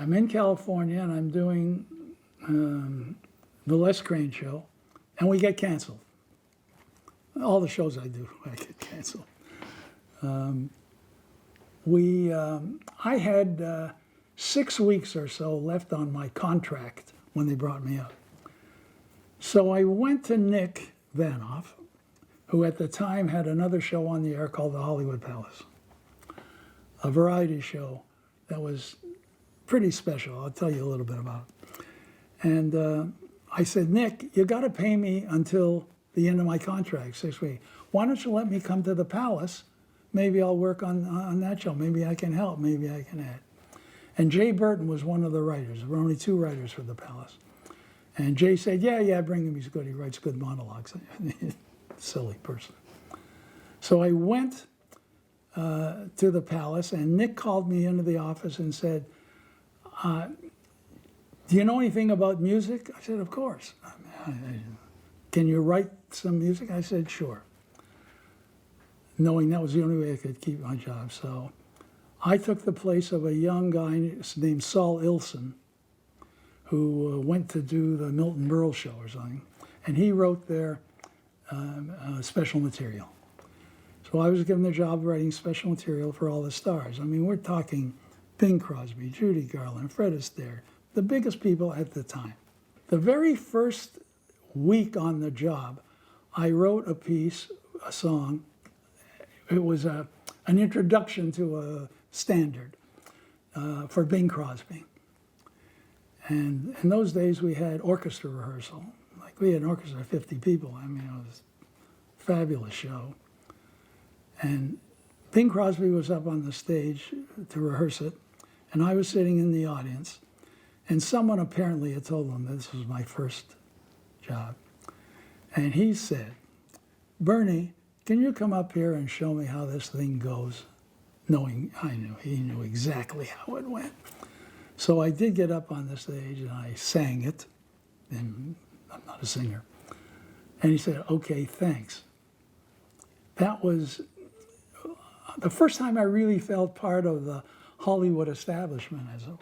I'm in California and I'm doing the Les Crane show, and we get canceled. All the shows I do, I get canceled. I had 6 weeks or so left on my contract when they brought me up. So I went to Nick Vanoff, who at the time had another show on the air called the Hollywood Palace, a variety show that was pretty special. I'll tell you a little bit about it. And I said, Nick, you got to pay me until the end of my contract, 6 weeks. Why don't you let me come to the Palace? Maybe I'll work on that show. Maybe I can help. Maybe I can add. And Jay Burton was one of the writers. There were only 2 writers for the Palace. And Jay said, yeah, bring him. He's good. He writes good monologues. Silly person. So I went to the Palace, and Nick called me into the office and said, do you know anything about music? I said, of course. Can you write some music? I said, sure. Knowing that was the only way I could keep my job. So I took the place of a young guy named Saul Ilson, who went to do the Milton Berle show or something. And he wrote their special material. So I was given the job of writing special material for all the stars. I mean, we're talking Bing Crosby, Judy Garland, Fred Astaire, the biggest people at the time. The very first week on the job, I wrote a piece, a song. It was an introduction to a standard for Bing Crosby. And in those days, we had orchestra rehearsal. Like, we had an orchestra of 50 people. I mean, it was a fabulous show. And Bing Crosby was up on the stage to rehearse it, and I was sitting in the audience. And someone apparently had told him this was my first job. And he said, Bernie, can you come up here and show me how this thing goes? Knowing he knew exactly how it went. So I did get up on the stage and I sang it, and I'm not a singer. And he said, okay, thanks. That was the first time I really felt part of the Hollywood establishment, as it were.